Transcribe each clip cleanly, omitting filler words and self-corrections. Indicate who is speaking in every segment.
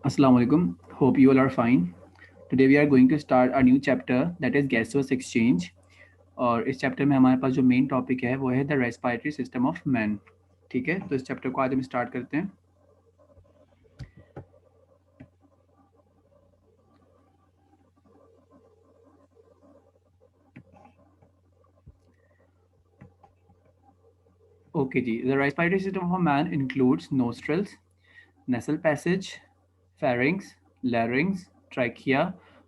Speaker 1: Assalamu alaikum. Hope you all are fine. Today we are going to start a new chapter that is gaseous exchange. और इस chapter में हमारे पास जो main topic है वो है the respiratory system of man. ठीक है, तो इस चैप्टर को आज हम स्टार्ट करते हैं. ओके जी, the respiratory system of a man includes nostrils, nasal passage, pharynx, larynx, trachea,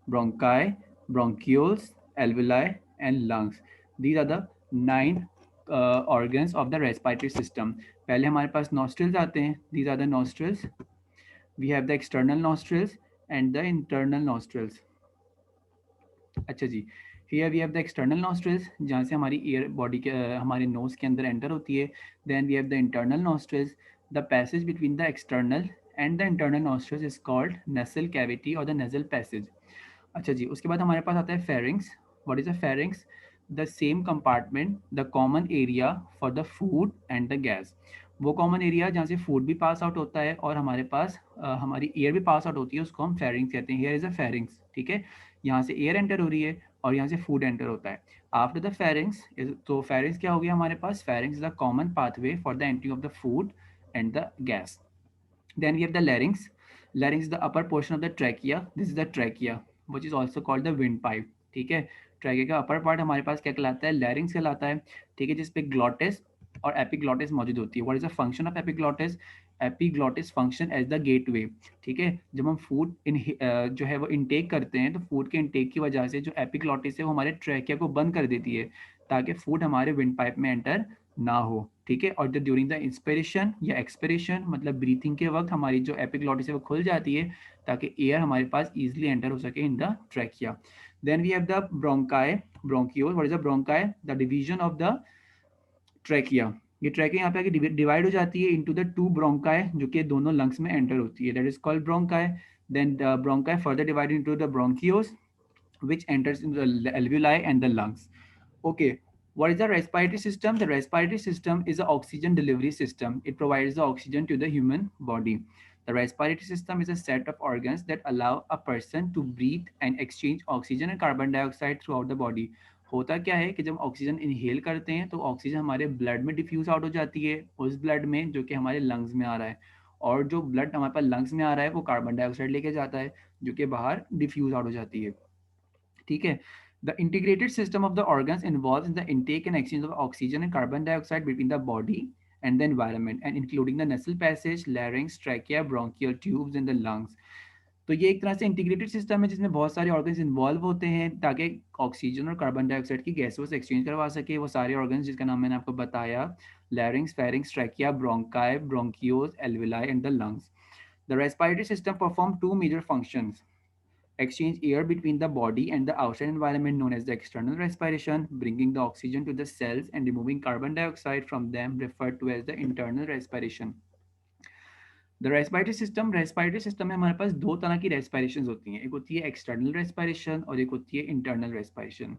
Speaker 1: bronchi, bronchioles, alveoli, and lungs. These are the 9 organs of the respiratory system. पहले हमारे पास nostrils आते हैं. These are the nostrils. We have the external nostrils and the internal nostrils. अच्छा जी, here we have the external nostrils जहाँ से हमारी air body के हमारे नोज के अंदर एंटर होती है. Then we have the internal nostrils. The passage between the external and the internal nostrils is called nasal cavity or the nasal passage. अच्छा जी, उसके बाद हमारे पास आता है pharynx. What is a pharynx? The same compartment, the common area for the food and the gas. वो common area जहाँ से food भी पास आउट होता है और हमारे पास हमारी एयर भी पास आउट होती है, उसको हम फेरिंग्स कहते हैं. Here is a pharynx. ठीक है, यहाँ से एयर एंटर हो रही है और यहाँ से फूड एंटर होता है. आफ्टर द फेरिंग्स, तो फेरिंग्स क्या हो गया हमारे पास? Pharynx is the common pathway for the entry of the food and the gas. Then we have the larynx. Larynx is the upper portion of the trachea. This is the trachea, which is also called the windpipe. ठीक है, trachea का upper part हमारे पास क्या कहलाता है? लैरिंग्स कहलाता है. ठीक है, जिसपे ग्लॉटिस और एपिग्लॉटिस मौजूद होती है. What is the function of epiglottis? Epiglottis function as the gateway. ठीक है, जब हम फूड जो है वो इनटेक करते हैं तो फूड के इनटेक की वजह से जो एपिग्लॉटिस है वो हमारे ट्रैकिया को बंद कर देती है ताकि फूड हमारे विंड पाइप में एंटर ना हो. ठीक है, और द ड्यूरिंग द इंस्पिरेशन या एक्सपिरेशन मतलब ब्रीथिंग के वक्त हमारी जो एपिग्लॉटिस है वो खुल जाती है ताकि एयर हमारे पास इजीली एंटर हो सके in the trachea. Then we have the bronchi, bronchiole. What is the bronchi? The division of the trachea. ये ट्रैकिया यहाँ पे आके डिवाइड हो जाती है इनटू द टू ब्रोंकाई जो कि दोनों लंग्स में एंटर होती है. That is called bronchi. Then the bronchi further divided into the bronchioles which enters into the alveoli and the lungs. Okay, what is the respiratory system? The respiratory system is an oxygen delivery system. It provides the oxygen to the human body. The respiratory system is a set of organs that allow a person to breathe and exchange oxygen and carbon dioxide throughout the body. होता क्या है कि जब oxygen inhale करते हैं तो oxygen हमारे blood में डिफ्यूज आउट हो जाती है, उस ब्लड में जो कि हमारे लंग्स में आ रहा है, और जो ब्लड हमारे पास लंग्स में आ रहा है वो कार्बन डाइऑक्साइड लेके जाता है जो कि बाहर डिफ्यूज आउट हो जाती है. ठीक है, the integrated system of the organs involves in the intake and exchange of oxygen and carbon dioxide between the body and the environment and including the nasal passage, larynx, trachea, bronchial tubes and the lungs. तो ये एक तरह से integrated system है जिसमें बहुत सारे organs involve होते हैं ताकि ऑक्सीजन और कार्बन डाइऑक्साइड की गैसों से एक्सचेंज करवा सके. वो सारे ऑर्गन्स जिसका नाम मैंने आपको बताया, larynx, pharynx, trachea, bronchi, bronchioles, alveoli and the lungs. The respiratory system perform two major functions: exchange air between the body and the outside environment known as the external respiration, bringing the oxygen to the cells and removing carbon dioxide from them referred to as the internal respiration. The respiratory system में हमारे पास दो तरह की respiration होती हैं. एक होती है एक्सटर्नल रेस्पिरेशन और एक होती है इंटरनल रेस्पिरेशन.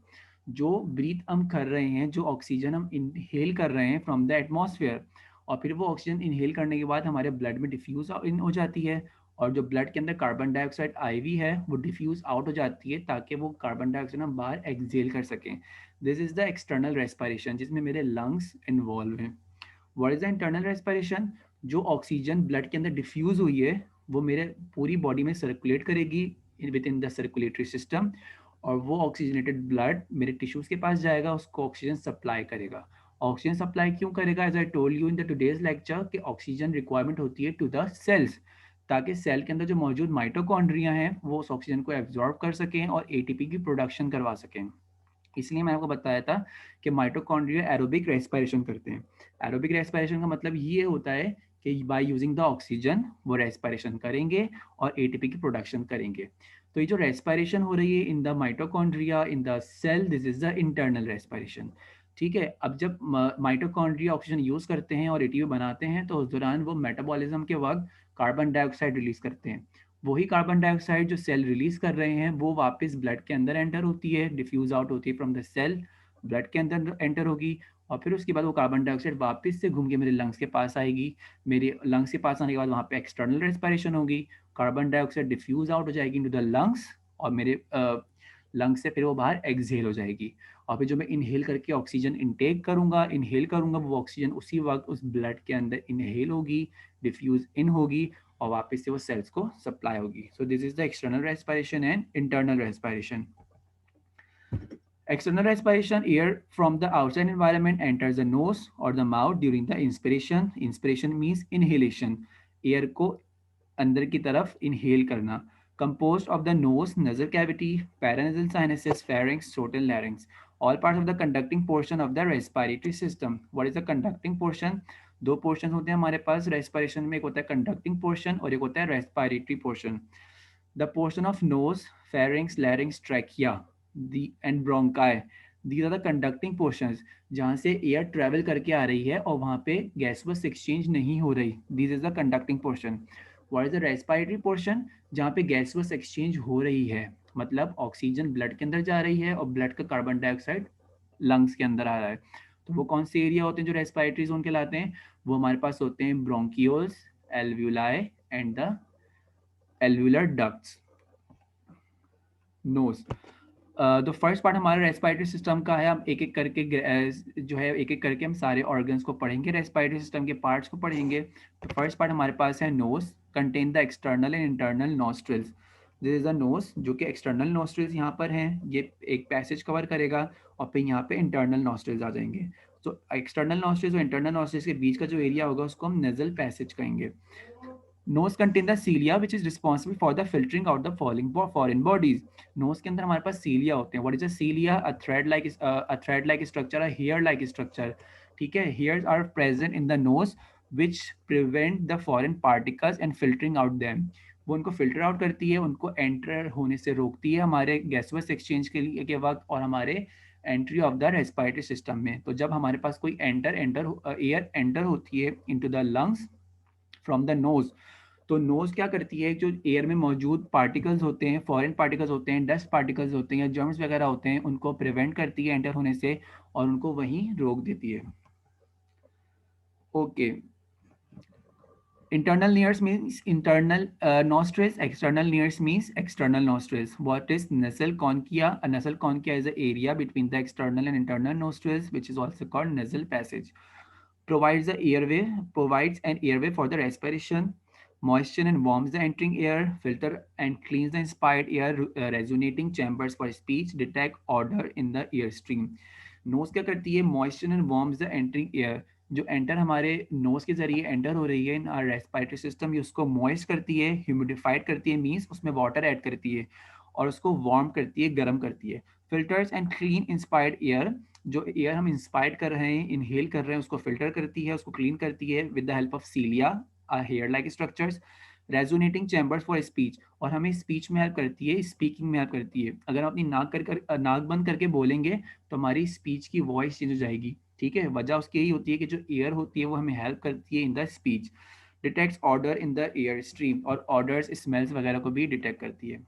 Speaker 1: जो ब्रीथ हम कर रहे हैं, जो ऑक्सीजन हम इनहेल कर रहे हैं फ्रॉम द एटमॉस्फेयर, और फिर वो ऑक्सीजन इनहेल करने के बाद हमारे ब्लड में डिफ्यूज इन हो जाती है, और जो ब्लड के अंदर कार्बन डाइऑक्साइड आई हुई है वो डिफ्यूज आउट हो जाती है ताकि वो कार्बन डाइऑक्साइड हम बाहर एक्सहेल कर सकें. This is the external respiration जिसमें मेरे लंग्स इन्वॉल्व हैं. What is the internal respiration? जो ऑक्सीजन ब्लड के अंदर डिफ्यूज हुई है वो मेरे पूरी बॉडी में सर्कुलेट करेगी with in the circulatory system, और वो ऑक्सीजनेटेड ब्लड मेरे टिश्यूज के पास जाएगा, उसको ऑक्सीजन सप्लाई करेगा. ऑक्सीजन सप्लाई क्यों करेगा? As I told you in the today's lecture कि ऑक्सीजन रिक्वायरमेंट होती है टू द सेल्स ताकि सेल के अंदर जो मौजूद माइटोकॉन्ड्रिया हैं वो उस ऑक्सीजन को एब्जॉर्ब कर सकें और एटीपी की प्रोडक्शन करवा सकें. इसलिए मैंने आपको बताया था कि माइटोकॉन्ड्रिया एरोबिक रेस्पिरेशन करते हैं. एरोबिक रेस्पिरेशन का मतलब ये होता है कि बाय यूजिंग द ऑक्सीजन वो रेस्पिरेशन करेंगे और एटीपी की प्रोडक्शन करेंगे. तो ये जो रेस्पिरेशन हो रही है in the mitochondria in the cell, this is the internal respiration. ठीक है, अब जब माइटोकॉन्ड्रिया ऑक्सीजन यूज करते हैं और एटीपी बनाते हैं तो उस दौरान वो मेटाबॉलिज्म के वक्त कार्बन डाइऑक्साइड रिलीज करते हैं. वही कार्बन डाइऑक्साइड जो सेल रिलीज कर रहे हैं वो वापस ब्लड के अंदर एंटर होती है, डिफ्यूज आउट होती है फ्रॉम द सेल, ब्लड के अंदर एंटर होगी, और फिर उसके बाद वो कार्बन डाइऑक्साइड वापस से घूम के मेरे लंग्स के पास आएगी। मेरे लंग्स के पास आने के बाद वहाँ पे एक्सटर्नल रेस्पिरेशन होगी, कार्बन डाइऑक्साइड डिफ्यूज आउट हो जाएगी इनटू द लंग्स, और मेरे लंग्स से फिर वो बाहर एक्सहेल हो जाएगी। और फिर जो मैं इनहेल करके ऑक्सीजन इनटेक करूँगा, इनहेल करूँगा, वो ऑक्सीजन उसी वक्त उस ब्लड के अंदर इनहेल होगी, डिफ्यूज इन होगी, और वापस से वो सेल्स को सप्लाई होगी। So this is the external respiration and internal respiration. External respiration, air from the outside environment enters the nose or the mouth during the inspiration. Inspiration means inhalation. Air को अंदर की तरफ inhale करना. Composed of the nose, nasal cavity, paranasal sinuses, pharynx, throat and larynx. All parts of the conducting portion of the respiratory system. What is the conducting portion? दो portions होते हैं हमारे पास respiration में, एक होता है conducting portion और एक होता है respiratory portion. The portion of nose, pharynx, larynx, trachea, and bronchi. These are the conducting portions जहाँ से एयर ट्रेवल करके आ रही है और वहाँ पे गैसवस एक्सचेंज नहीं हो रही. This is the conducting portion. What is the respiratory portion? जहाँ पे गैसवस एक्सचेंज हो रही है, मतलब ऑक्सीजन ब्लड के अंदर जा रही है और ब्लड का कार्बन डाइऑक्साइड लंग्स के अंदर आ रहा है. तो वो कौन से एरिया होते हैं जो रेस्पिरेटरी जोन कहलाते हैं? वो हमारे पास होते हैं bronchioles, alveoli and the alveolar ducts. Nose. तो फर्स्ट पार्ट हमारे रेस्पिरेटरी सिस्टम का है. हम एक एक करके जो है एक एक करके हम सारे ऑर्गन्स को पढ़ेंगे, रेस्पिरेटरी सिस्टम के पार्ट्स को पढ़ेंगे. तो फर्स्ट पार्ट हमारे पास है nose, contain the external and internal nostrils. This is a nose जो कि एक्सटर्नल नॉस्ट्रिल्स यहाँ पर हैं, ये एक पैसेज कवर करेगा और फिर यहाँ पे इंटरनल नॉस्ट्रिल्स आ जाएंगे. तो एक्सटर्नल नॉस्ट्रिल्स और इंटरनल नॉस्ट्रिल्स के बीच का जो एरिया होगा उसको हम नेजल पैसेज कहेंगे. Nose contain the cilia which is responsible for the filtering out the falling foreign bodies. Nose के अंदर हमारे पास cilia होते हैं. What is a cilia? A thread like structure, a hair like structure. ठीक है, hairs are present in the nose which prevent the foreign particles and filtering out them. वो उनको filter out करती है, उनको एंटर होने से रोकती है हमारे गैसवस एक्सचेंज के वक्त और हमारे entry of the respiratory system में. तो जब हमारे पास कोई एयर एंटर होती है into the lungs from the nose, तो नोज क्या करती है, जो एयर में मौजूद पार्टिकल्स होते हैं, फॉरेन पार्टिकल्स होते हैं, डस्ट पार्टिकल्स होते हैं या जर्म्स वगैरह होते हैं, उनको प्रिवेंट करती है एंटर होने से और उनको वहीं रोक देती है. Okay. Internal ears means internal nostrils. External ears means external nostrils. What is nasal conchia? A nasal conchia is the area between the external and internal nostrils, which is also called nasal passage. Provides an airway for the respiration. Moisten and warms the entering air. Filter and cleans the inspired air. Resonating chambers for speech. Detect odor in the air stream. Nose क्या करती है? Moisture and warms the entering air. जो enter हमारे nose के जरिए enter हो रही है इन आवर रेस्पिरेटरी सिस्टम, ये उसको मॉइस्ट करती है, ह्यूमिडिफाइड करती है, मीन्स उसमें वाटर ऐड करती है और उसको वार्म करती है, गर्म करती है. Filters and clean inspired air. जो एयर हम इंस्पायर्ड कर रहे हैं, इनहेल कर रहे हैं, उसको फिल्टर करती है, उसको क्लीन करती है with the help of cilia, hair like structures. Resonating chambers for speech, और हमें स्पीच में हेल्प करती है, स्पीकिंग में हेल्प करती है. अगर हम अपनी नाक बंद करके बोलेंगे तो हमारी स्पीच की वॉइस चेंज हो जाएगी. ठीक है, वजह उसकी यही होती है कि जो एयर होती है वो हमें हेल्प करती है in the speech. Detects order in the air stream, और ऑर्डर्स, स्मेल्स वगैरह को भी डिटेक्ट करती है.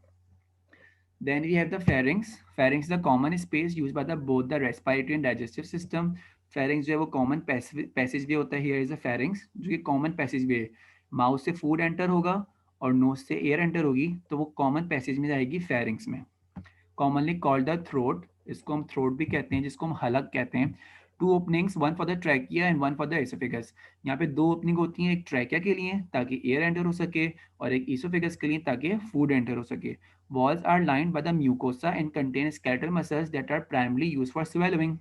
Speaker 1: Then we have the pharynx. Pharynx is the common space used by both the respiratory and digestive system. Pharynx जो है वो common passage way होता है. Here is a pharynx जो कि common passage way है. माउथ से फूड एंटर होगा और नोज से एयर एंटर होगी, तो वो कॉमन पैसेज में जाएगी pharynx में. Commonly called the throat, इसको हम थ्रोट भी कहते हैं, जिसको हम हलक कहते हैं. Two openings, one for the trachea and one for the oesophagus. यहाँ पे दो ओपनिंग होती हैं, एक ट्रैकिया के लिए ताकि एयर एंटर हो सके और एक इसोफेगस के लिए ताकि फूड एंटर हो सके. Walls are lined by the mucosa and contain skeletal muscles that are primarily used for swallowing.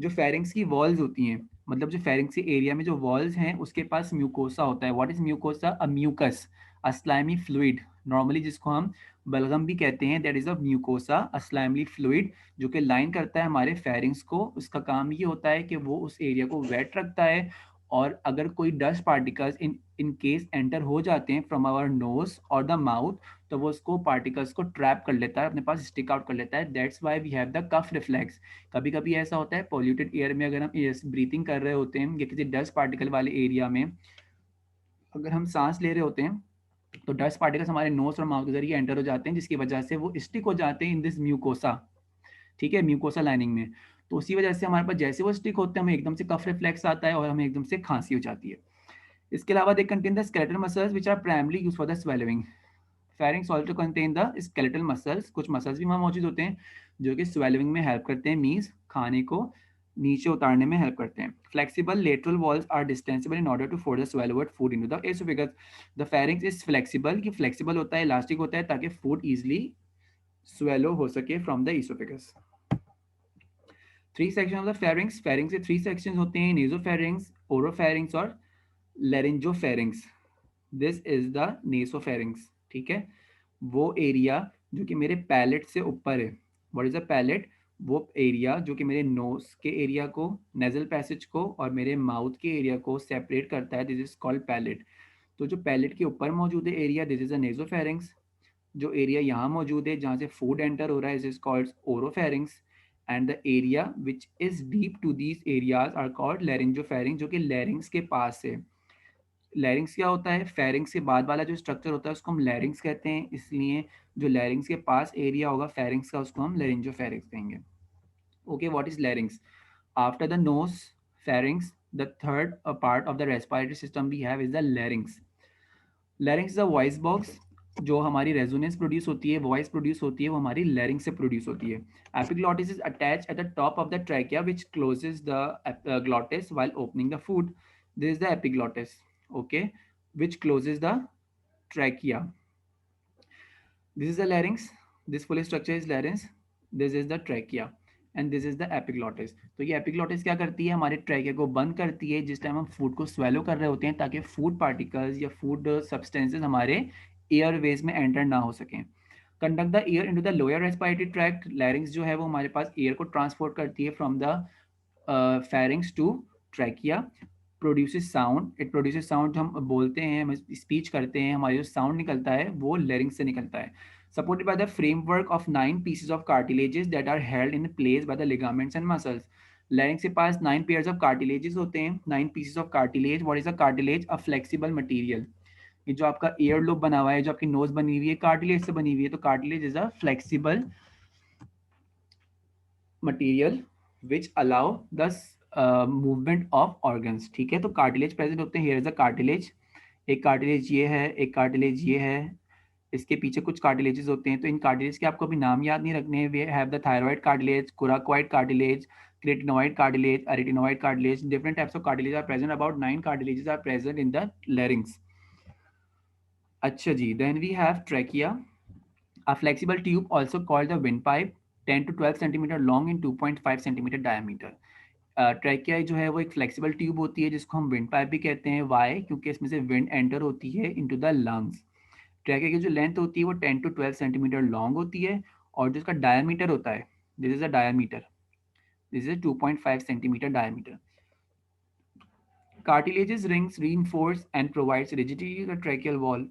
Speaker 1: जो फेरिंग्स की वॉल्स होती हैं, मतलब जो फेरिंग्स के एरिया में जो वॉल्स हैं उसके पास म्यूकोसा होता है. What is mucosa? A mucus, a slimy fluid, normally जिसको हम बलगम भी कहते हैं. That is a mucosa, a slimly fluid, जो कि लाइन करता है हमारे फेरिंग्स को. उसका काम ये होता है कि वो उस एरिया को वेट रखता है और अगर कोई dust particles in case enter हो जाते हैं फ्रॉम आवर नोज और द माउथ, तो वो उसको पार्टिकल्स को ट्रैप कर लेता है, अपने पास स्टिक आउट कर लेता है. That's why we have the cough reflex. कभी कभी ऐसा होता है पॉल्यूटेड एयर में, अगर हम ब्रीथिंग कर रहे होते हैं या किसी डस्ट पार्टिकल वाले एरिया में अगर हम सांस ले रहे होते हैं, तो डस्ट पार्टिकल्स हमारे नोज और माउथ के जरिए एंटर हो जाते हैं, जिसकी वजह से वो स्टिक हो जाते हैं इन दिस म्यूकोसा. ठीक है, म्यूकोसा लाइनिंग में. तो उसी वजह से हमारे पास जैसे वो स्टिक होते हैं हमें एकदम से कफ रिफ्लेक्स आता है और हमें एकदम से खांसी हो जाती है। इसके अलावा they contain the skeletal muscles which are primarily used for the swelling. Pharynx also contain the skeletal muscles, कुछ मसल्स भी वहाँ मौजूद होते हैं जो कि स्वेलिंग में हेल्प करते हैं, मीन्स खाने को नीचे उतारने में हेल्प करते हैं। Flexible lateral walls are distensible in order to force the swallowed food into the oesophagus. The pharynx is flexible, कि फ्लेक्सिबल होता है, इलास्टिक होता है ताकि फूड इजिली स्वेलो हो सके from the oesophagus. Three section of the pharynx, pharynx के three section होते हैं, नेजोफेरिंग्स, ओरोफेरिंग्स और लेरिंजोफेरिंग्स। दिस इज द नेसोफेरिंग्स, ठीक है, वो एरिया जो कि मेरे पैलेट से ऊपर है। What is a palate? वो एरिया जो कि मेरे नोज के एरिया को, नेजल पैसेज को और मेरे माउथ के एरिया को सेपरेट करता है, दिस इज कॉल्ड पैलेट। तो जो पैलेट के ऊपर मौजूद है area, this is a nasopharynx. जो एरिया यहाँ मौजूद है जहाँ से फूड एंटर हो रहा है, this is called oropharynx. And the area which is deep to these areas are called laryngopharynx, जो कि लेरिंग्स के पास है। लैरिंग्स क्या होता है? फेरिंग्स के बाद वाला जो स्ट्रक्चर होता है उसको हम लैरिंग्स कहते हैं, इसलिए जो लैरिंग्स के पास एरिया होगा फेरिंग्स का उसको हम लेरिंजोफेरिंग्स कहेंगे। Okay, what is larynx? After the nose pharynx, the third part of the respiratory system we have is the larynx. Larynx is a voice box. जो हमारी रेजोनेंस प्रोड्यूस होती है, वॉइस प्रोड्यूस होती है, वो हमारी लैरिंग से प्रोड्यूस होती है। Epiglottis is attach at the top of the trachea which closes the glottis while opening the food. This is the epiglottis, okay, which closes the trachea. This is the larynx. This full structure is larynx. This is the trachea and this is the epiglottis. तो ये epiglottis क्या करती है? हमारे trachea को बंद करती है जिस टाइम हम फूड को स्वेलो कर रहे होते हैं, ताकि फूड पार्टिकल्स या फूड सब्सटेंसेस हमारे एयरवेज में एंटर ना हो सकें। Conduct the air into the lower respiratory tract. लैरिंग्स जो है वो हमारे पास एयर को ट्रांसपोर्ट करती है from the pharynx to trachea. Produces sound, it produces sound, जो हम बोलते हैं, हम स्पीच करते हैं, हमारा जो साउंड निकलता है वो लैरिंग्स से निकलता है। Supported by the framework of 9 pieces of cartilages that are held in place by the ligaments and muscles. Larynx के पास 9 पेयर्स ऑफ कार्टिलेजेस होते हैं, 9 pieces of cartilage. What is a cartilage? A flexible material. ये जो आपका year loop बना हुआ है, जो आपकी नोज बनी हुई है, कार्टिलेज से बनी हुई है। तो cartilage is a flexible material which allow the movement of organs, ठीक है। तो कार्टिलेज प्रेजेंट होते हैं, हियर इज अ कार्टिलेज। एक कार्टिलेज ये है, एक कार्टिलेज ये है, इसके पीछे कुछ कार्टिलेजेस होते हैं। तो इन कार्टिलेज के आपको अभी नाम याद नहीं रखने हैं। We have the thyroid cartilage, coracoid cartilage, cricoid cartilage, arytenoid cartilage. Different types of cartilage are present, about 9 cartilages are present in the larynx. अच्छा जी, then we have trachea, a flexible tube also called the windpipe, 10 to 12 centimeter long and 2.5 centimeter diameter. Trachea जो है वो एक flexible tube होती है जिसको हम विंड पाइप भी कहते हैं। वाई? क्योंकि इसमें से विंड एंटर होती है इनटू द लंग्स। ट्रैकिया की जो लेंथ होती है वो 10 टू 12 सेंटीमीटर लॉन्ग होती है और जो इसका डायमीटर होता है, this is a diameter, this is 2.5 centimetre diameter. Cartilageous rings reinforce and provides rigidity to the tracheal wall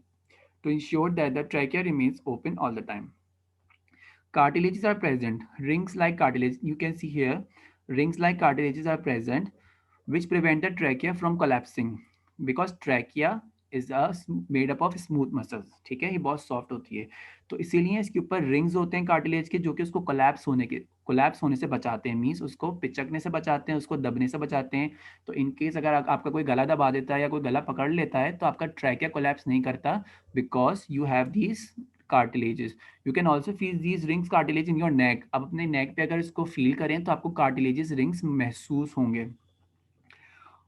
Speaker 1: to ensure that the trachea remains open all the time. Cartilages are present. Rings like cartilage, you can see here, rings like cartilages are present, which prevent the trachea from collapsing because trachea is a made up of smooth muscles, ठीक है, ये बहुत soft होती है। तो इसीलिए इसके ऊपर रिंग्स होते हैं कार्टिलेज के, जो कि उसको कोलैप्स होने से बचाते हैं, मीन्स उसको पिचकने से बचाते हैं, उसको दबने से बचाते हैं। तो इन केस अगर आपका कोई गला दबा देता है या कोई गला पकड़ लेता है तो आपका ट्रैकिया कोलैप्स नहीं करता, because you have these cartilages. You can also feel these rings cartilage in your neck. अब अपने नेक पे अगर इसको फील करें तो आपको कार्टिलेजेस रिंग्स महसूस होंगे।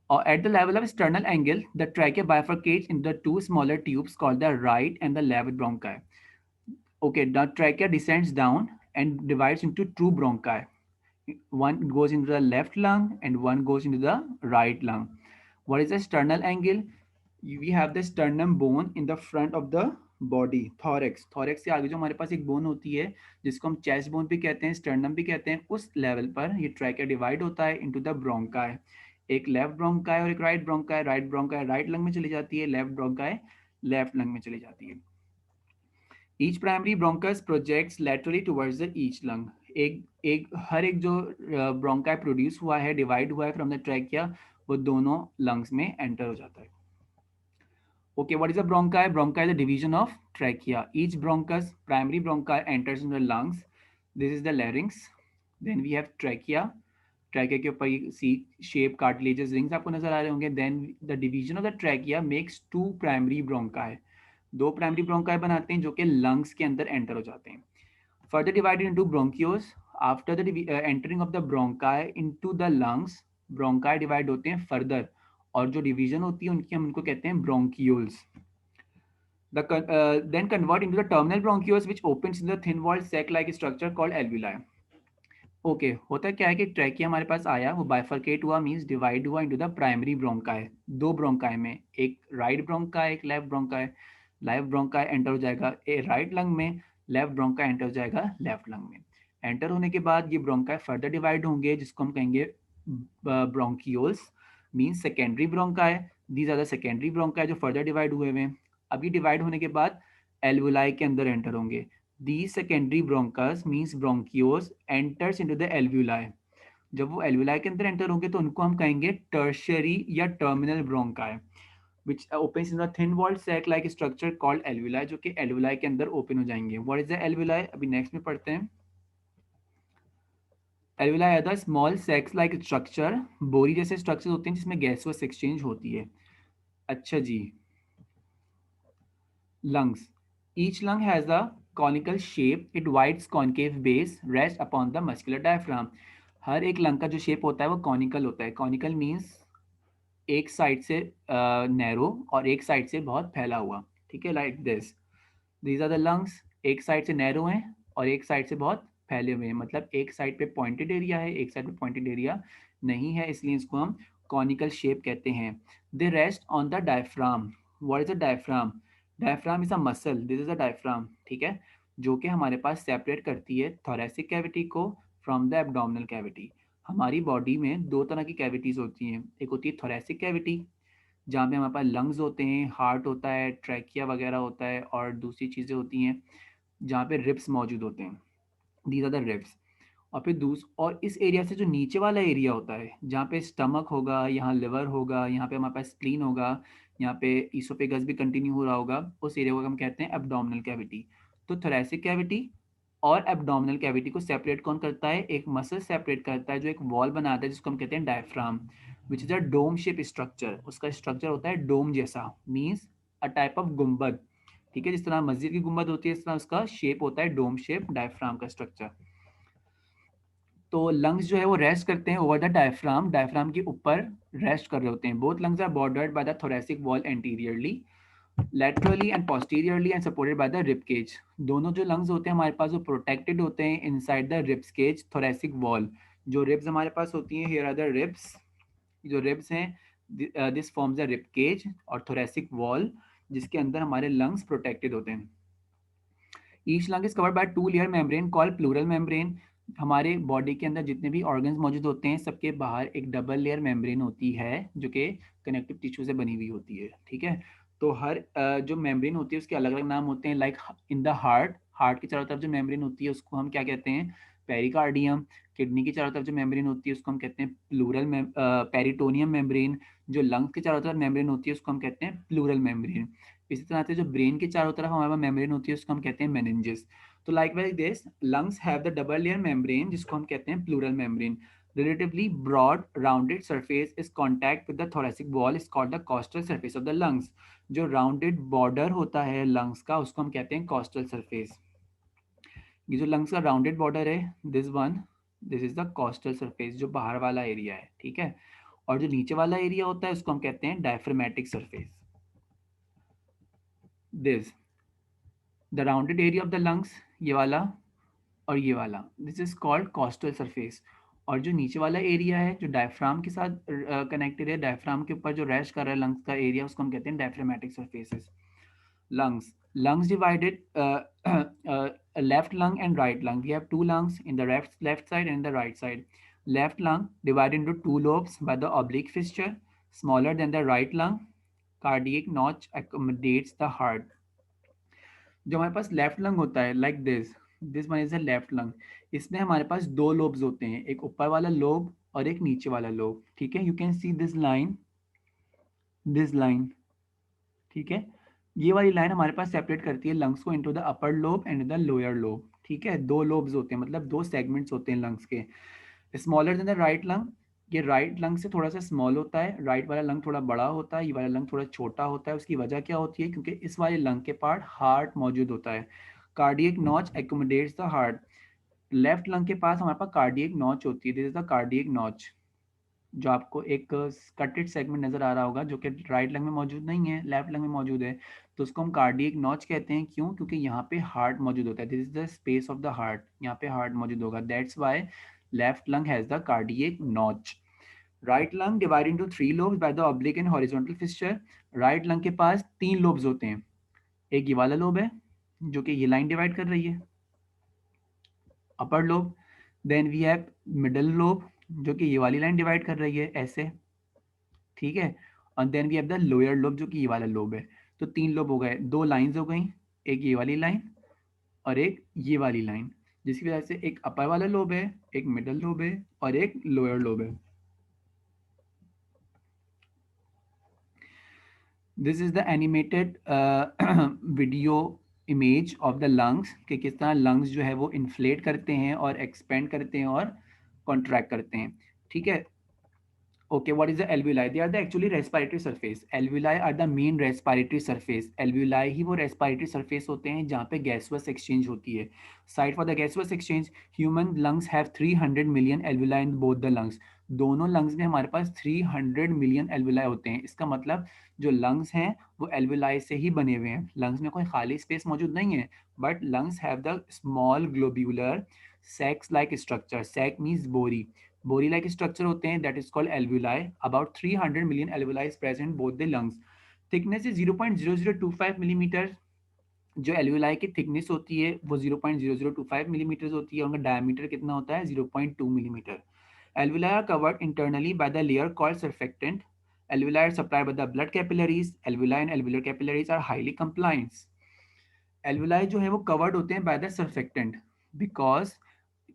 Speaker 1: Or at the level of sternal angle, the trachea bifurcates into the two smaller tubes called the right and the left bronchi. Okay, the trachea descends down and divides into two bronchi. One goes into the left lung and one goes into the right lung. What is the sternal angle? We have the sternum bone in the front of the body, thorax, thorax से आगे जो हमारे पास एक bone होती है जिसको हम chest bone भी कहते हैं, स्टर्नम भी कहते हैं, उस लेवल पर ये ट्रैकिया डिवाइड होता है इनटू द ब्रोंकाई। एक लेफ्ट ब्रोंकाई और एक right bronchi. Right bronchi right lung में चली जाती है, लेफ्ट ब्रोंकाई लेफ्ट लंग में चली जाती है। Each primary bronchus projects laterally towards the each lung. हर एक जो ब्रोंकाई प्रोड्यूस हुआ है, डिवाइड हुआ है फ्रॉम द ट्रैकिया, वो दोनों लंग्स में एंटर हो जाता है। Okay, what is a bronchi? Bronchi is a division of trachea. Each bronchus, primary bronchi, enters in the lungs. This is the larynx. Then we have trachea. Trachea के ऊपर सी shape cartilages rings आपको नजर आ रहे होंगे. Then the division of the trachea makes two primary bronchi. दो primary bronchi बनाते हैं जो कि लंग्स के अंदर एंटर हो जाते हैं. Further divided into bronchioles. After the entering of the bronchi into the lungs, bronchi divide होते हैं फर्दर, और जो डिवीजन होती है उनकी हम उनको कहते हैं bronchioles. Then convert into the terminal bronchioles which opens in the thin walled sac like structure called alveoli. Okay होता क्या है कि ट्रैकिया हमारे पास आया, वो बाइफरकेट हुआ, मींस डिवाइड हुआ इनटू द प्राइमरी ब्रोंकाई. दो ब्रोंकाई में, एक राइट ब्रोंकाई एक left bronchi. Left bronchi enter हो जाएगा ए राइट लंग में, लेफ्ट ब्रोंकाई एंटर हो जाएगा लेफ्ट लंग में. एंटर होने के बाद ये ब्रोंकाई फर्दर डिवाइड होंगे जिसको हम कहेंगे bronchioles, means secondary bronchi. These are the secondary bronchi जो फर्दर डिवाइड हुए हुए. अभी डिवाइड होने के बाद एल्वुलाई के अंदर एंटर होंगे. These secondary bronchus means bronchioles enters into the alveoli. जब वो alveoli के अंदर एंटर होंगे तो उनको हम कहेंगे tertiary या terminal bronchi, which opens in the thin walled sac like structure called alveoli, जो कि alveoli के अंदर ओपन हो जाएंगे. What is the alveoli? अभी नेक्स्ट में पढ़ते हैं. alveoli are the small sacs like structure, बोरी जैसे स्ट्रक्चर होते हैं जिसमें गैसोस एक्सचेंज होती है. अच्छा जी. Lungs. Each lung has a conical shape. Its wide concave base rests upon the muscular diaphragm. हर एक लंग का जो शेप होता है वो कॉनिकल होता है. कॉनिकल मीन्स एक साइड से नैरो और एक साइड से बहुत फैला हुआ. ठीक है, like this. These are the lungs. एक साइड से नैरो हैं और एक साइड से बहुत फैले हुए हैं. मतलब एक साइड पे पॉइंटेड एरिया है, एक साइड पे पॉइंटेड एरिया नहीं है, इसलिए इसको हम कॉनिकल शेप कहते हैं. They rest on the diaphragm. What is a diaphragm? Diaphragm is a muscle. This is a diaphragm. ठीक है, जो कि हमारे पास सेपरेट करती है थोरेसिक कैविटी को फ्रॉम द एब्डोमिनल कैविटी. हमारी बॉडी में दो तरह की कैविटीज होती हैं. एक होती है थोरेसिक कैविटी जहाँ पे हमारे पास लंग्स होते हैं, हार्ट होता है, ट्रैकिया वगैरह होता है, और दूसरी चीज़ें होती हैं जहाँ पे रिब्स मौजूद होते हैं. These are the ribs. और फिर और इस एरिया से जो नीचे वाला एरिया होता है जहाँ पे स्टमक होगा, यहाँ लिवर होगा, यहाँ पे हमारे पास स्प्लीन होगा, यहाँ पे ईसोफेगस भी कंटिन्यू हो रहा होगा, उस एरिया को हम कहते हैं एब्डोमिनल कैविटी. तो थोरेसिक कैविटी और एब्डोमिनल कैविटी को सेपरेट कौन करता है? एक मसल सेपरेट करता है जो एक वॉल बनाता है जिसको हम कहते हैं diaphragm, which is a dome shape structure. उसका स्ट्रक्चर होता है डोम जैसा, मीन्स अ टाइप ऑफ गुम्बद. ठीक है, जिस तरह मस्जिद की गुम्बद होती है इस तरह उसका शेप होता है डोम शेप डायफ्राम का स्ट्रक्चर. तो लंग्स जो है वो रेस्ट करते हैं ओवर द डायफ्राम. डायफ्राम के ऊपर रेस्ट कर रहे होते हैं. Both lungs are bordered by the thoracic wall anteriorly, laterally and posteriorly and supported by the rib cage. दोनों जो lungs होते हैं हमारे पास वो protected होते हैं inside the rib cage, thoracic wall. जो ribs हमारे पास होती हैं, here are the ribs. जो ribs हैं, this forms the rib cage और thoracic wall जिसके अंदर हमारे lungs protected होते हैं. Each lung is covered by two layer membrane called pleural membrane. हमारे बॉडी के अंदर जितने भी ऑर्गन्स मौजूद होते हैं सबके बाहर एक डबल लेयर मेम्ब्रेन होती है जो कि कनेक्टिव टिश्यू से बनी हुई होती है. ठीक है, तो हर जो मेम्ब्रेन होती है उसके अलग अलग नाम होते हैं. लाइक इन द हार्ट की चारों तरफ जो मेम्ब्रेन होती है उसको हम क्या कहते हैं? पेरिकार्डियम. किडनी की चारों तरफ जो मेम्ब्रेन होती है उसको हम कहते हैं पेरिटोनियम मेम्ब्रेन. जो लंग्स की चारों तरफ मेम्ब्रेन होती है उसको हम कहते हैं प्लूरल मेम्ब्रेन. इसी तरह से जो ब्रेन के चारों तरफ हमारे पास मेम्ब्रेन होती है उसको हम कहते हैं मेनिंजेस. तो like wise this lungs have the double layer membrane जिसको हम कहते हैं pleural membrane. Relatively broad rounded surface is contact with the thoracic wall is called the costal surface of the lungs. जो राउंडेड बॉर्डर होता है lungs का उसको हम कहते हैं कॉस्टल सरफेस. ये जो लंग्स का राउंडेड बॉर्डर है this is the costal surface जो बाहर वाला एरिया है. ठीक है, और जो नीचे वाला एरिया होता है उसको हम कहते हैं diaphragmatic surface. This the rounded area of the lungs, ये वाला और ये वाला, this is called costal surface. और जो नीचे वाला एरिया है जो डायफ्राम के साथ कनेक्टेड है, डायफ्राम के ऊपर जो रेस्ट कर रहा है लंग्स का एरिया उसको हम कहते हैं diaphragmatic surfaces. lungs divided left lung and right lung. We have two lungs in the left side and the right side. Left lung divided into two lobes by the oblique fissure, smaller than the right lung. Cardiac notch accommodates the heart. जो हमारे पास left lung होता है like this one is a left lung. इसमें हमारे पास दो lobes होते हैं, एक ऊपर वाला लोब और एक नीचे वाला लोब. ठीक है, you can see this line. ठीक है, ये वाली लाइन हमारे पास सेपरेट करती है लंग्स को into the upper lobe and the lower lobe. ठीक है, दो लोब्स होते हैं मतलब दो सेगमेंट्स होते हैं लंग्स के. Smaller than the right lung, ये राइट लंग से थोड़ा सा स्मॉल होता है, राइट वाला लंग थोड़ा बड़ा होता है, ये वाला लंग थोड़ा छोटा होता है। उसकी वजह क्या होती है? क्योंकि इस वाले लंग के पार्ट हार्ट मौजूद होता है। Cardiac notch accommodates the heart. Left lung के पास हमारे पास कार्डियक नॉच होती है, this is the cardiac notch, जो आपको एक कटेड सेगमेंट नजर आ रहा होगा, जो कि राइट लंग में मौजूद नहीं है, लेफ्ट लंग में मौजूद है। तो उसको हम कार्डियक नॉच कहते हैं। क्यों? क्योंकि यहाँ पे हार्ट मौजूद होता है, this is the space of the heart, यहाँ पे हार्ट मौजूद होगा, that's why left lung has the cardiac notch. Right lung divide into three lobes by the oblique and horizontal fissure. Right lung के पास तीन लोब्स होते हैं। एक ये वाला लोब है जो कि ये लाइन डिवाइड कर रही है, upper lobe. Then we have middle lobe जो कि ये वाली लाइन डिवाइड कर रही है ऐसे, ठीक है। और then we have the lower lobe जो कि ये वाला लोब है। तो तीन लोब हो गए, दो लाइंस हो गई, एक ये वाली लाइन और एक ये वाली लाइन, जिसकी वजह से एक अपर वाला लोब है, एक मिडल लोब है और एक लोअर लोब है। This is the animated video image of the lungs, कि किस तरह लंग्स जो है वो इन्फ्लेट करते हैं और एक्सपेंड करते हैं और कॉन्ट्रैक्ट करते हैं, ठीक है। Okay, what is the alveoli? They are the actually respiratory surface. Alveoli are the main respiratory surface. Alveoli ही वो respiratory surface होते हैं जहाँ पे gaseous exchange होती है. Site for the gaseous exchange, human lungs have 300 million alveoli in both the lungs. दोनों lungs में हमारे पास 300 million alveoli होते हैं। इसका मतलब जो lungs हैं वो alveoli से ही बने हुए हैं। lungs में कोई खाली space मौजूद नहीं है, but lungs have the small globular sac-like structure. Sac means बोरी, बोरी लाइक स्ट्रक्चर होते हैं, that is called alveoli. About 300 million alveoli is present both the lungs. Thickness is 0.0025 millimetre. जो एल्वुलाई की थिकनेस होती है वो 0.0025 मिलीमीटर होती है, उनका डायमीटर कितना होता है? 0.2 millimetre. Alveoli are covered internally by the layer called surfactant. Alveoli are supplied by the blood capillaries. Alveoli and alveolar capillaries are highly compliance. Alveoli जो है वो कवर्ड होते हैं बाय द सर्फेक्टेंट, बिकॉज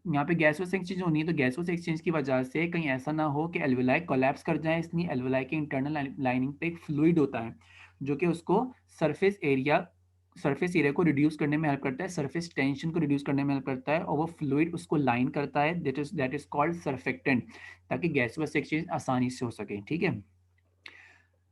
Speaker 1: यहाँ पे गैसोस एक्सचेंज होनी है, तो गैसोस एक्सचेंज की वजह से कहीं ऐसा ना हो कि एल्वुलाई कोलैप्स कर जाए, इसलिए एल्वुलाई के इंटरनल लाइनिंग पे एक फ्लूइड होता है जो कि उसको सरफेस एरिया को रिड्यूस करने में हेल्प करता है, सरफेस टेंशन को रिड्यूस करने में हेल्प करता है, और वो फ्लूइड उसको लाइन करता है, दैट इज कॉल्ड सर्फेक्टेंट, ताकि गैसोस एक्सचेंज आसानी से हो सके, ठीक है।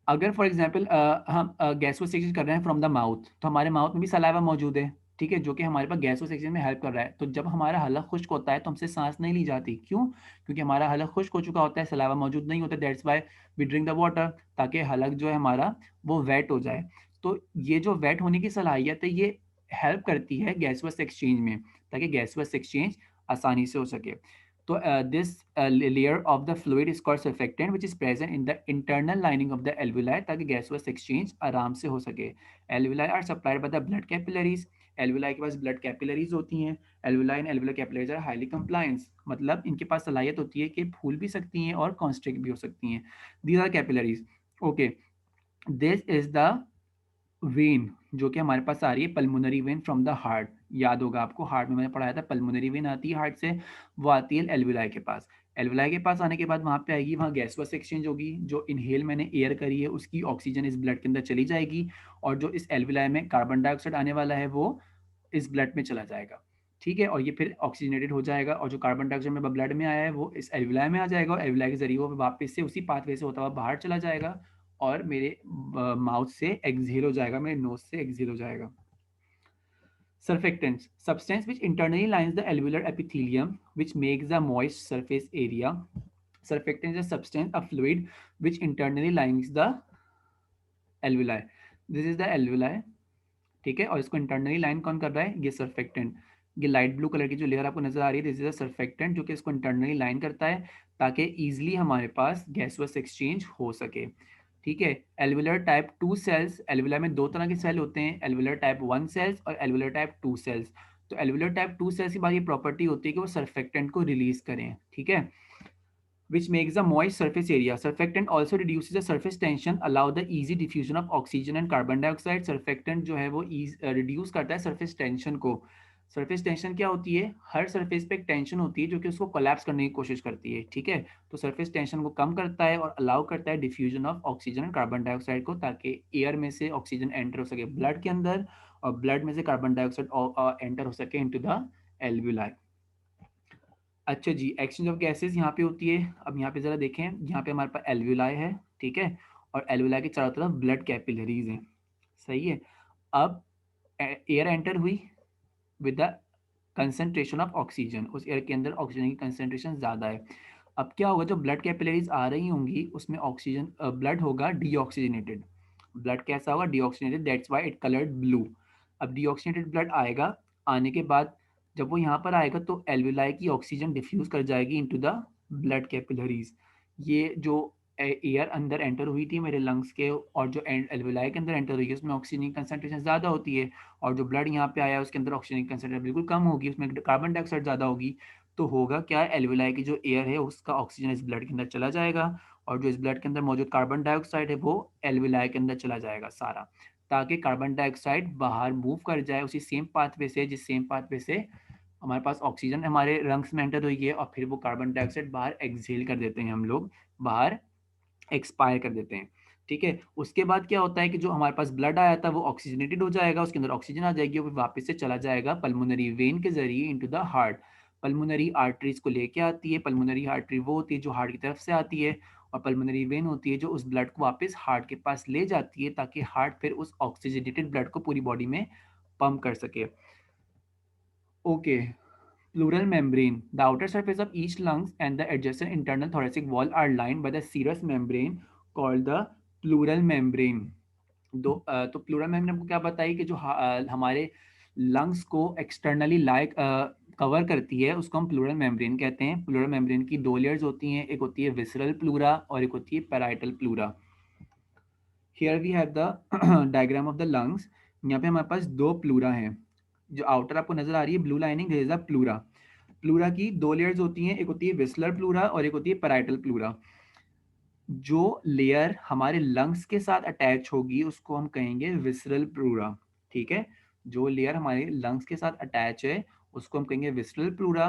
Speaker 1: अगर फॉर एग्जाम्पल हम गैसोस एक्सचेंज कर रहे हैं फ्रॉम द माउथ, तो हमारे माउथ में भी सलाइवा मौजूद है, ठीक है, जो कि हमारे पास गैसोस एक्सचेंज में हेल्प कर रहा है। तो जब हमारा हलक खुश्क होता है तो हमसे सांस नहीं ली जाती, क्यों? क्योंकि हमारा हलक खुश्क हो चुका होता है, सलाइवा मौजूद नहीं होता, that's why we drink the water, ताकि हलक जो है हमारा वो वेट हो जाए। तो ये जो वेट होने की सलाहियत है ये हेल्प करती है गैसोस एक्सचेंज में, ताकि गैसोस एक्सचेंज आसानी से हो सके। So this layer of the fluid is called surfactant, which is present in the internal lining of the alveoli, ताकि gaseous exchange आराम से हो सके। Alveoli are supplied by the blood capillaries. Alveoli के पास blood capillaries होती हैं। Alveoli and alveolar capillaries are highly compliant, मतलब इनके पास सलाहियत होती है कि फूल भी सकती हैं और constrict भी हो सकती हैं। These are capillaries. Okay, this is the when जो कि हमारे पास आ रही है, pulmonary vein from the heart. याद होगा आपको, हार्ट में मैंने पढ़ाया था पल्मोनरी वेन आती है हार्ट से, वो आती है एल्वुलाई के पास। एल्वुलाई के पास आने के बाद वहाँ पे आएगी, वहाँ गैसवस एक्सचेंज होगी, जो इनहेल मैंने एयर करी है उसकी ऑक्सीजन इस ब्लड के अंदर चली जाएगी, और जो इस एल्वुलाई में कार्बन डाइऑक्साइड आने वाला है वो इस ब्लड में चला जाएगा, ठीक है, और ये फिर ऑक्सीजनेटेड हो जाएगा, और जो कार्बन डाइऑक्साइड में ब्लड में आया है वो इस एल्वुलाई में आ जाएगा, और एल्वुलाई के जरिए वो वापस से उसी पाथवे से होता हुआ बाहर चला जाएगा, और मेरे माउथ से एक्सहेल हो जाएगा, मेरे नोज से एक्सहेल हो जाएगा। Surfactants, substance which internally lines the alveolar epithelium, which makes the moist surface area. Surfactant is a substance, a fluid, which internally lines the alveoli. This is the alveoli, ठीक है, और इसको internally line कौन कर रहा है? ये surfactant. ये लाइट ब्लू कलर की जो लेयर आपको नजर आ रही है, दिस इज अ सर्फेक्टेंट, जो कि इसको इंटरनली लाइन करता है ताकि इजीली हमारे पास गैसवस एक्सचेंज हो सके, ठीक है। एल्वुलर टाइप 2 सेल्स, एल्वुलर में दो तरह के सेल होते हैं, एल्वुलर टाइप 1 सेल्स और एल्वुलर टाइप 2 सेल्स। तो एल्वुलर टाइप 2 सेल्स की बात, ये प्रॉपर्टी होती है कि वो सर्फेक्टेंट को रिलीज करें, ठीक है, which makes the moist surface area. Surfactant also reduces the surface tension, allow the easy diffusion of oxygen and carbon dioxide. Surfactant जो है वो reduce करता है surface tension को। सरफेस टेंशन क्या होती है? हर सरफेस पे एक टेंशन होती है जो कि उसको कोलैप्स करने की कोशिश करती है, ठीक है। तो सरफेस टेंशन को कम करता है और अलाउ करता है diffusion of oxygen and carbon dioxide को, ताकि एयर में से ऑक्सीजन एंटर हो सके ब्लड के अंदर, और ब्लड में से कार्बन डाइऑक्साइड एंटर हो सके इनटू द एल्वुलाई। अच्छा जी, एक्सचेंज ऑफ गैसेस यहाँ पे होती है। अब यहाँ पे ज़रा देखें, यहाँ पे हमारे पास एल्वियोलाई है, ठीक है, और एल्वियोलाई के चारों तरफ ब्लड कैपिलरीज हैं, सही है। अब एयर एंटर हुई with the concentration of oxygen, उस एयर के अंदर ऑक्सीजन की कंसंट्रेशन ज़्यादा है। अब क्या होगा, जो ब्लड कैपिलरीज आ रही होंगी उसमें ऑक्सीजन ब्लड होगा डीऑक्सीजनेटेड। ब्लड कैसा होगा, deoxygenated, that's why it coloured blue. अब डीऑक्सीजनेटेड ब्लड आएगा, आने के बाद जब वो यहाँ पर आएगा तो एल्वियोलाई की ऑक्सीजन डिफ्यूज कर जाएगी इनटू द ब्लड कैपिलरीज। ये जो एयर अंदर एंटर हुई थी मेरे लंग्स के, और जो एल्वियोलाई के अंदर एंटर हुई है उसमें ऑक्सीजन की कंसंट्रेशन ज़्यादा होती है, और जो ब्लड यहाँ पे आया उसके अंदर ऑक्सीजन की कंसंट्रेशन बिल्कुल कम होगी, उसमें कार्बन डाइऑक्साइड ज़्यादा होगी। तो होगा क्या, एल्वियोलाई की जो एयर है उसका ऑक्सीजन इस ब्लड के अंदर चला जाएगा, और जो इस ब्लड के अंदर मौजूद कार्बन डाइऑक्साइड है वो एल्वियोलाई के अंदर चला जाएगा सारा, ताकि कार्बन डाइऑक्साइड बाहर मूव कर जाए उसी सेम पाथवे से जिस सेम पाथवे से हमारे पास ऑक्सीजन हमारे लंग्स में एंटर हुई है, और फिर वो कार्बन डाइऑक्साइड बाहर एक्सहेल कर देते हैं हम लोग, बाहर एक्सपायर कर देते हैं, ठीक है। उसके बाद क्या होता है कि जो हमारे पास ब्लड आया था वो ऑक्सीजनेटेड हो जाएगा, उसके अंदर ऑक्सीजन आ जाएगी, और वापस से चला जाएगा पल्मोनरी वेन के जरिए into the heart. Pulmonary arteries को लेके आती है, पल्मोनरी आर्टरी वो होती है जो हार्ट की तरफ से आती है, और पल्मोनरी वेन होती है जो उस ब्लड को वापस हार्ट के पास ले जाती है, ताकि हार्ट फिर उस ऑक्सीजनेटेड ब्लड को पूरी बॉडी में पंप कर सके। Okay, pleural membrane. The outer surface of each lungs and the adjacent internal thoracic wall are lined by the serous membrane called the pleural membrane. तो प्लूरल मेम्ब्रेन हमको क्या बताइए कि जो हमारे लंग्स को एक्सटर्नली लाइक कवर करती है उसको हम प्लूरल मेम्ब्रेन कहते हैं। प्लूरल मेम्ब्रेन की दो लेयर्स होती हैं, एक होती है विसरल प्लूरा और एक होती है parietal pleura. Here we have the diagram of the lungs. यहाँ पे हमारे पास दो प्लूरा हैं, जो आउटर आपको नजर आ रही है blue lining, this is the pleura. Pleura की दो लेयर्स होती हैं, एक होती है विस्लर प्लूरा और एक होती है पैराइटल प्लूरा। जो लेयर हमारे लंग्स के साथ अटैच होगी उसको हम कहेंगे विसरल प्लूरा, ठीक है। जो लेयर हमारे लंग्स के साथ अटैच है उसको हम कहेंगे विसरल प्लूरा,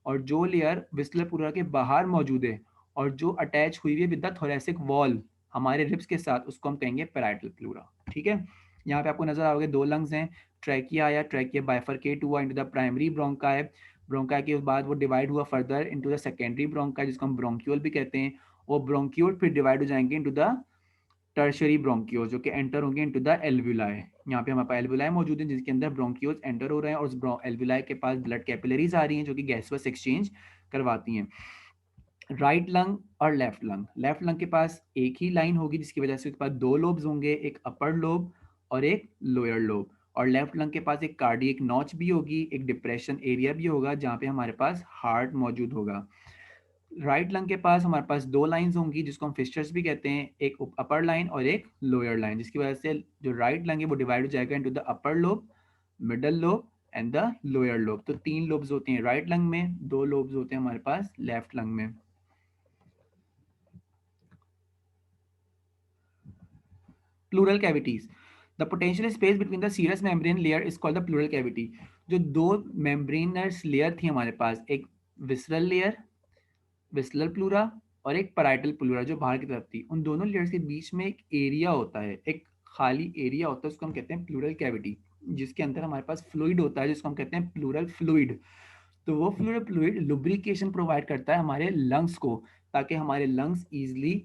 Speaker 1: और जो लेयर विसरल प्लूरा के बाहर मौजूद है और जो अटैच हुई है विद द थोरेसिक वॉल हमारे रिब्स के साथ उसको हम कहेंगे पैराइटल प्लूरा, ठीक है। यहाँ पे आपको नजर आओगे दो लंग्स हैं, ट्रैकिया या ट्रैकिया बाइफरकेट हुआ into the primary bronchi, bronchi के बाद वो डिवाइड हुआ further into the secondary bronchi जिसको हम ब्रोंक्यूल भी कहते हैं। वो ब्रोंक्यूल फिर डिवाइड हो जाएंगे इनटू द टर्शरी ब्रोंक्यूल जो कि एंटर होंगे इनटू द एल्वुलाई। यहाँ पे हमारे पास एल्वुलाई मौजूद है जिसके अंदर ब्रोंक्यूल्स एंटर हो रहे हैं, और उस एल्वुलाई के पास ब्लड कैपिलरीज आ रही हैं जो कि गैसवस एक्सचेंज करवाती हैं। राइट लंग और लेफ्ट लंग के पास एक ही लाइन होगी जिसकी वजह से उसके पास दो लोब्स होंगे, एक अपर लोब और एक लोअर लोब, और लेफ्ट लंग के पास एक कार्डियक नॉच भी होगी, एक डिप्रेशन एरिया भी होगा जहाँ पे हमारे पास हार्ट मौजूद होगा। राइट लंग के पास हमारे पास दो लाइंस होंगी जिसको हम फिस्चर्स भी कहते हैं, एक अपर लाइन और एक लोअर लाइन, जिसकी वजह से जो राइट लंग है वो डिवाइड हो जाएगा into the upper lobe, middle lobe and the lower lobe. तो तीन लोब्स होते हैं राइट लंग में, दो लोब्स होते हैं हमारे पास लेफ्ट लंग में। Pleural cavities, the potential space between the serous membrane layer is called the pleural cavity. जो दो मेम्ब्रेनस लेयर थी हमारे पास, एक विसरल लेयर विस्लर प्लूरा और एक पैराइटल प्लूरा जो बाहर की तरफ थी, उन दोनों लेयर्स के बीच में एक एरिया होता है, एक खाली एरिया होता है, उसको हम कहते हैं प्लूरल कैविटी, जिसके अंदर हमारे पास फ्लूइड होता है जिसको हम कहते हैं प्लूरल फ्लूइड। तो वो प्लूरल फ्लूइड लुब्रिकेशन प्रोवाइड करता है हमारे लंग्स को, ताकि हमारे लंग्स इजिली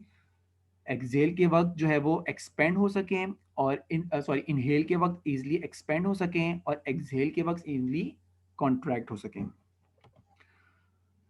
Speaker 1: एक्सहेल के वक्त जो है वो एक्सपेंड हो सकें, और इनहेल के वक्त इजिली एक्सपेंड हो सकें, और एक्सहेल के वक्त इजिली कॉन्ट्रैक्ट हो सकें।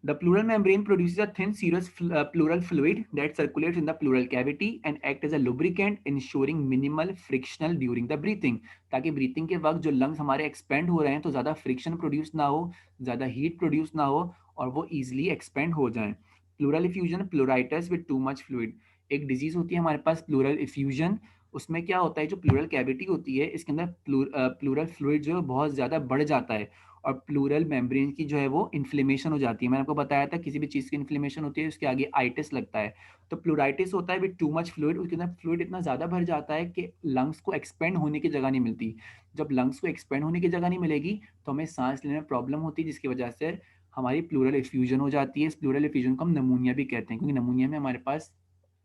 Speaker 1: The pleural membrane produces a thin serous pleural fluid that circulates in the pleural cavity and acts as a lubricant, ensuring minimal frictional during the breathing. ताकि breathing के वक्त जो lungs हमारे expand हो रहे हैं तो ज़्यादा friction produce ना हो, ज़्यादा heat produce ना हो, और वो easily expand हो जाएं। Pleural effusion, pleuritis with too much fluid. एक disease होती है हमारे पास pleural effusion, उसमें क्या होता है जो प्लूरल कैविटी होती है इसके अंदर प्लूरल फ्लूइड जो है बहुत ज़्यादा बढ़ जाता है, और प्लूरल मेम्ब्रेन की जो है वो इन्फ्लेमेशन हो जाती है। मैंने आपको बताया था किसी भी चीज़ की इन्फ्लेमेशन होती है उसके आगे आइटिस लगता है। तो प्लूराइटिस होता है विद टू मच फ्लूइड, उसके अंदर फ्लूइड इतना ज़्यादा भर जाता है कि लंग्स को एक्सपेंड होने की जगह नहीं मिलती। जब लंग्स को एक्सपेंड होने की जगह नहीं मिलेगी तो हमें सांस लेने में प्रॉब्लम होती है, जिसकी वजह से हमारी प्लूरल इफ्यूजन हो जाती है। इस प्लूरल इफ्यूजन को हम नमूनिया भी कहते हैं, क्योंकि नमूनिया में हमारे पास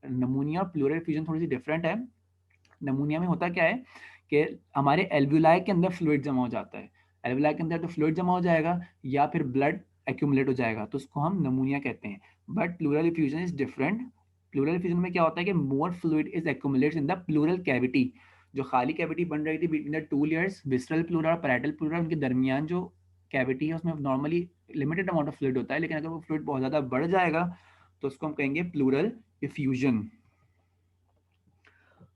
Speaker 1: नमूनिया और प्लूरल इफ्यूजन थोड़ी सी डिफरेंट है। नमूनिया में होता क्या है कि हमारे एल्वुलाई के अंदर फ्लूइड जमा हो जाता है, एल्वुलाई के अंदर तो फ्लूइड जमा हो जाएगा, या फिर ब्लड एक्यूमुलेट हो जाएगा, तो उसको हम नमूनिया कहते हैं। But pleural effusion is different. Pleural effusion में क्या होता है कि more fluid is accumulates in the pleural cavity. जो खाली कैविटी बन रही थी between the two layers, visceral pleura और पैरेटल प्लूरा, उनके दरमियान जो कैविटी है उसमें normally limited amount of fluid होता है, लेकिन अगर वो फ्लूइड बहुत ज़्यादा बढ़ जाएगा तो उसको हम कहेंगे pleural effusion.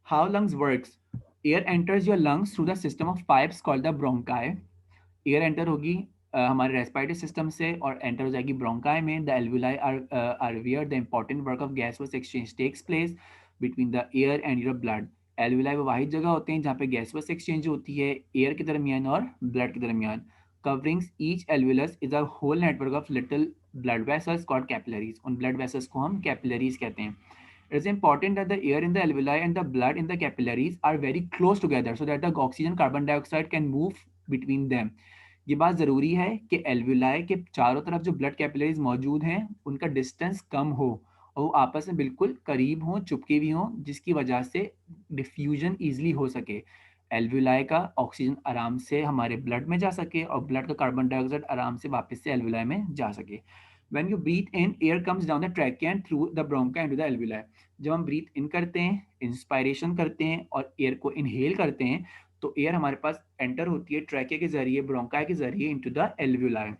Speaker 1: How lungs works. Air enters your lungs through the system of pipes called the bronchi. Air enter होगी हमारे रेस्पिरेटरी सिस्टम से और एंटर हो जाएगी ब्रोंकाई में। The alveoli are where the important work of gaseous exchange takes place between the air and your blood. Alveoli वो वाहिद जगह होते हैं जहाँ पे गैसवस एक्सचेंज होती है एयर के दरमियान और ब्लड के दरमियान। Coverings each alveolus is a whole network of little blood vessels called capillaries. उन ब्लड वेसल्स को हम कैपिलरीज कहते हैं। It is important that the air in the alveoli and the blood in the capillaries are very close together so that the oxygen carbon dioxide can move between them. ये बात ज़रूरी है कि alveoli के चारों तरफ जो ब्लड कैपिलरीज मौजूद हैं उनका डिस्टेंस कम हो और वो आपस में बिल्कुल करीब हों, चुपके भी हों, जिसकी वजह से डिफ्यूजन ईजिली हो सके। एल्वुलाई का ऑक्सीजन आराम से हमारे ब्लड में जा सके और ब्लड का कार्बन डाइऑक्साइड आराम से वापस से एल्वुलाई में जा सके। When you breathe in, air comes down the trachea and through the bronchi into the alveoli. जब हम ब्रीथ इन करते हैं, इंस्पायरेशन करते हैं और एयर को इनहेल करते हैं, तो एयर हमारे पास एंटर होती है ट्रैकिया के जरिए, ब्रोंकाई के जरिए into the alveoli.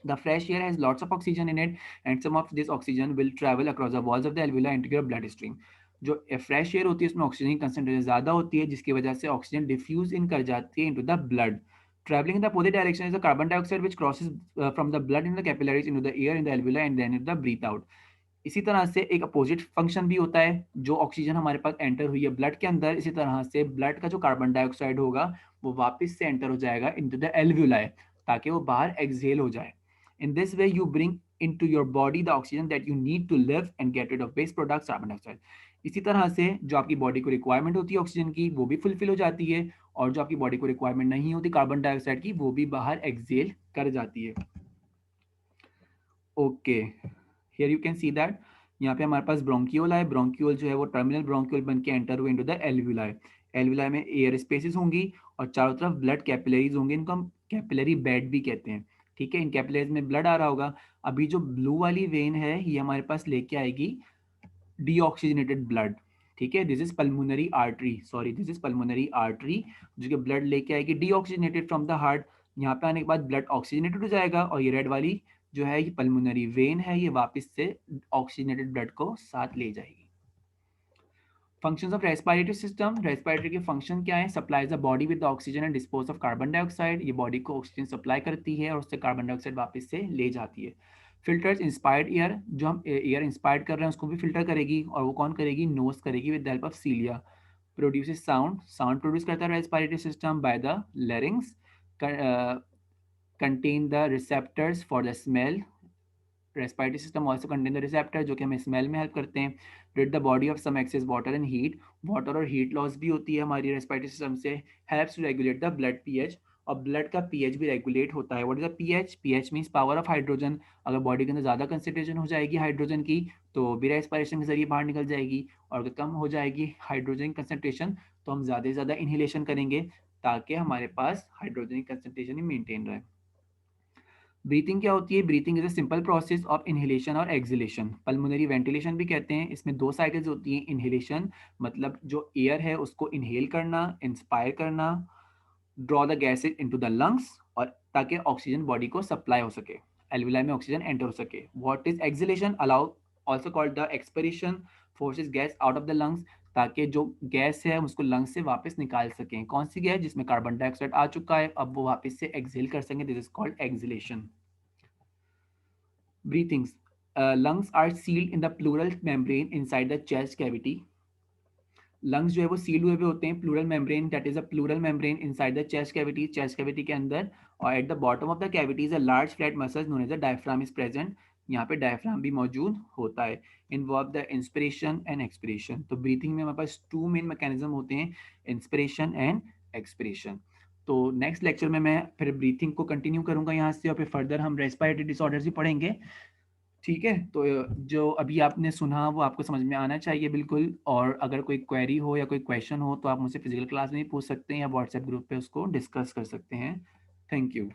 Speaker 1: The fresh air has lots of oxygen in it, and some of this oxygen will travel across the walls of the alveoli into your bloodstream. जो fresh air होती है उसमें oxygen की concentration ज़्यादा होती है, जिसकी वजह से ऑक्सीजन डिफ्यूज इन कर जाती है into the blood. Traveling in the opposite direction is the carbon dioxide which crosses from the blood in the capillaries into the air in the alveoli and then into the breathe out. इसी तरह से एक opposite function भी होता है। जो oxygen हमारे पास enter हुई है ब्लड के अंदर, इसी तरह से ब्लड का जो कार्बन डाइऑक्साइड होगा वो वापस से एंटर हो जाएगा इनटू द एल्वुलाई ताकि वो बाहर एक्सहेल हो जाए। In this way you bring into your body the oxygen that you need to live and get rid of waste products carbon dioxide. इसी तरह से जो आपकी बॉडी को रिक्वायरमेंट होती है ऑक्सीजन की वो भी फुलफिल हो जाती है और जो आपकी बॉडी को रिक्वायरमेंट नहीं होती कार्बन डाइऑक्साइड की वो भी बाहर एक्सहेल कर जाती है। Okay, here you can see that यहाँ पे हमारे पास ब्रोंकियोल है। ब्रोंकियोल जो है वो टर्मिनल ब्रोंकियोल बन के एंटर हुए इनटू द एल्वुलाई। एल्वुलाई में एयर स्पेसेस होंगी और चारों तरफ ब्लड कैपिलरीज होंगे, इनको हम कैपिलरी बेड भी कहते हैं। ठीक है, इन कैपिलरीज में ब्लड आ रहा होगा। अभी जो ब्लू वाली वेन है ये हमारे पास लेके आएगी डीऑक्सीजनेटेड ब्लड। ठीक है, this is pulmonary artery, sorry this is pulmonary artery जो कि ब्लड लेके आएगी डीऑक्सीजनेटेड फ्रॉम द हार्ट। यहाँ पे आने के बाद ब्लड ऑक्सीजनेटेड हो जाएगा और ये रेड वाली जो है ये पल्मोनरी वेन है, ये वापस से ऑक्सीजनेटेड ब्लड को साथ ले जाएगी। Functions of respiratory system. Respiratory के फंक्शन क्या है? Supplies the body with the oxygen and dispose of carbon dioxide. ये बॉडी को ऑक्सीजन सप्लाई करती है और उससे कार्बन डाइऑक्साइड वापस से ले जाती है। फिल्टर्स इंस्पायर्ड एयर, जो हम एयर इंस्पायर्ड कर रहे हैं उसको भी फिल्टर करेगी और वो कौन करेगी? नोज करेगी with the help of cilia. Produces sound, sound produce करता है respiratory system by the larynx. Contain the receptors for the smell. Respiratory system also contain the receptor जो कि हमें स्मेल में हेल्प करते हैं। Rid the body of some excess water and heat. Water और heat loss भी होती है हमारी रेस्पिरेटरी सिस्टम से। Helps to regulate the blood pH, और ब्लड का पीएच भी रेगुलेट होता है। What is the pH? PH means power of hydrogen. अगर बॉडी के अंदर ज़्यादा कंसंट्रेशन हो जाएगी हाइड्रोजन की तो भी रेस्पिरेशन के जरिए बाहर निकल जाएगी, और अगर कम हो जाएगी हाइड्रोजन कंसंट्रेशन तो हम ज़्यादा से ज़्यादा इनहेलेशन करेंगे ताकि हमारे पास हाइड्रोजन कंसंट्रेशन ही मेंटेन रहे। ब्रीथिंग क्या होती है? Breathing is a simple process of inhalation और एक्सहेलेशन। पल्मोनरी वेंटिलेशन भी कहते हैं। इसमें दो साइकिल्स होती हैं। इनहेलेशन मतलब जो एयर है उसको इनहेल करना, इंस्पायर करना, draw the gases into the lungs, और ताकि ऑक्सीजन बॉडी को सप्लाई हो सके, एल्वुलाई में ऑक्सीजन एंटर हो सके। What is exhalation? Allow also called the expiration, forces gas out of the lungs, ताकि जो गैस है उसको लंग्स से वापस निकाल सकें। कौन सी गैस? जिसमें कार्बन डाइऑक्साइड आ चुका है, अब वो वापस से एक्सहेल कर सकें। This is called exhalation. Breathings. Lungs are sealed in the pleural membrane inside the chest cavity. Lungs जो है वो सील्ड हुए होते हैं pleural membrane, that is a pleural membrane inside the chest cavity, chest cavity के अंदर। और at the bottom of the cavity is a large flat muscle known as the diaphragm is present. यहाँ पे diaphragm भी मौजूद होता है। Involve the inspiration and expiration. तो ब्रीथिंग में हमारे पास टू मेन मैकेनिज्म होते हैं, इंस्पिरेशन एंड एक्सपिरेशन। तो नेक्स्ट लेक्चर में मैं फिर ब्रीथिंग को कंटिन्यू करूंगा यहाँ से, और फिर फर्दर हम रेस्पिरेटरी डिसऑर्डर्स भी पढ़ेंगे। ठीक है, तो जो अभी आपने सुना वो आपको समझ में आना चाहिए बिल्कुल। और अगर कोई क्वेरी हो या कोई क्वेश्चन हो तो आप मुझसे फिजिकल क्लास में भी पूछ सकते हैं या व्हाट्सएप ग्रुप पे उसको डिस्कस कर सकते हैं। Thank you.